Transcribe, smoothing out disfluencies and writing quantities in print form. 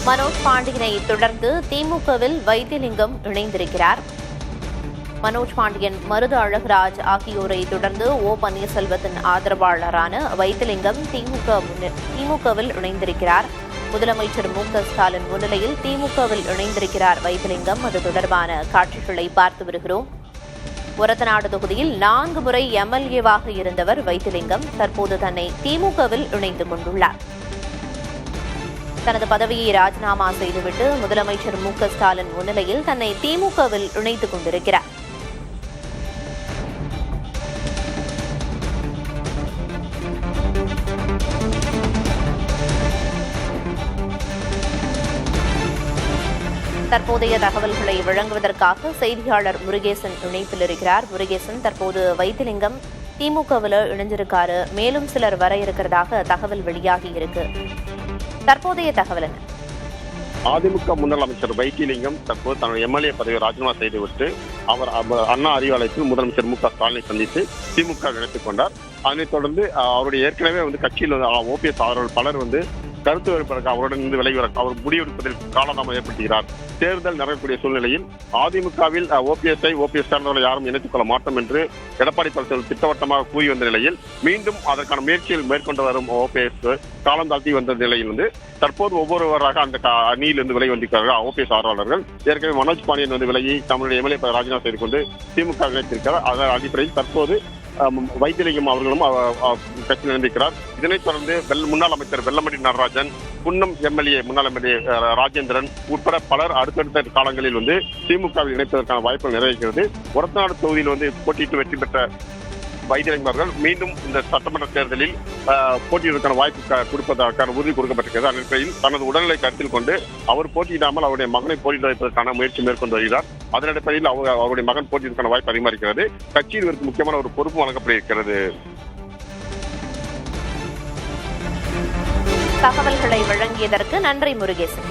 மனோஜ் பாண்டியனை தொடர்ந்து திமுகவில் வைத்திலிங்கம் இணைந்திருக்கிறார். மனோஜ் பாண்டியன், மருது அழகுராஜ் ஆகியோரை தொடர்ந்து ஓ பன்னீர்செல்வத்தின் ஆதரவாளரான வைத்திலிங்கம் திமுகவில் இணைந்திருக்கிறார். முதலமைச்சர் மு.க.ஸ்டாலின் முன்னிலையில் திமுகவில் இணைந்திருக்கிறார் வைத்திலிங்கம். அது தொடர்பான காட்சிகளை பார்த்து வருகிறோம். ஒரத்தநாடு தொகுதியில் 4 முறை எம்எல்ஏவாக இருந்தவர் வைத்திலிங்கம். தற்போது தன்னை திமுகவில் இணைந்து கொண்டுள்ளார். தனது பதவியை ராஜினாமா செய்துவிட்டு முதலமைச்சர் மு.க.ஸ்டாலின் முன்னிலையில் தன்னை திமுகவில் இணைத்துக் கொண்டிருக்கிறார். தற்போதைய தகவல்களை வழங்குவதற்காக செய்தியாளர் முருகேசன் இணைப்பில் இருக்கிறார். முருகேசன், தற்போது வைத்திலிங்கம் திமுகவில் இணைஞ்சிருக்காரு, மேலும் சிலர் வர இருக்கிறதாக தகவல் வெளியாகி இருக்கு. தற்போதைய தகவல் என்ன? அதிமுக முன்னாள் அமைச்சர் வைத்திலிங்கம் தற்போது தனது எம்எல்ஏ பதவியை ராஜினாமா செய்துவிட்டு அவர் அண்ணா அறிவாலயத்தில் முதலமைச்சர் மு.க.ஸ்டாலினை சந்தித்து திமுக இணைத்துக் கொண்டார். அதனைத் தொடர்ந்து அவருடைய ஏற்கனவே கட்சியில் ஓபிஎஸ் அவர்கள் பலர் கருத்து வேறுபாடு அவருடன் இருந்து விலகி அவர் முடிவெடுப்பதில் காலதாமம் ஏற்படுத்துகிறார். தேர்தல் நடக்கக்கூடிய சூழ்நிலையில் அதிமுகவில் ஓபிஎஸ் சார்ந்தவர்களை யாரும் இணைத்துக் கொள்ள மாட்டோம் என்று எடப்பாடி பழனிசாமி திட்டவட்டமாக கூறி வந்த நிலையில் மீண்டும் அதற்கான முயற்சியில் மேற்கொண்டு வரும் ஓபிஎஸ் காலம் தாழ்த்தி வந்த நிலையில் தற்போது ஒவ்வொருவராக அந்த அணியிலிருந்து விலகி வந்திருக்கிறார்கள் ஓபிஎஸ் ஆர்வலர்கள். ஏற்கனவே மனோஜ் பாண்டியன் விலகி தம்முடைய எம்எல்ஏ ராஜினாமா செய்து கொண்டு திமுக இணைத்திருக்கிறார். அதன் அடிப்படையில் தற்போது வைத்திலிங்கம் அவர்களும் கட்சியில் இணைந்திருக்கிறார். இதனைத் தொடர்ந்து முன்னாள் அமைச்சர் வெல்லமண்டி நடராஜன், குன்னம் எம்எல்ஏ முன்னாள் எம்எல்ஏ ராஜேந்திரன் உட்பட பலர் அடுத்தடுத்த காலங்களில் திமுகவில் இணைப்பதற்கான வாய்ப்புகள் நிறைவேறுகிறது. ஒரத்தநாடு தொகுதியில் போட்டியிட்டு வெற்றி பெற்ற வைத்திலிங்கம் அவர்கள் மீண்டும் இந்த சட்டமன்ற தேர்தலில் போட்டியிடுவதற்கான வாய்ப்பு கொடுப்பதற்கான உறுதி கொடுக்கப்பட்டிருக்கிறது. அதன் அடிப்படையில் தனது உடல்நிலை கருத்தில் கொண்டு அவர் போட்டியிடாமல் அவருடைய மகனை போட்டியிட வைப்பதற்கான முயற்சி மேற்கொண்டு வருகிறார். அதன் அடிப்படையில் அவருடைய மகன் போட்டியிடுவதற்கான வாய்ப்பு அதிகமாக இருக்கிறது. கட்சியில் இவருக்கு முக்கியமான ஒரு பொறுப்பு வழங்கப்பட்டிருக்கிறது. தகவல்களை வழங்கியதற்கு நன்றி முருகேசன்.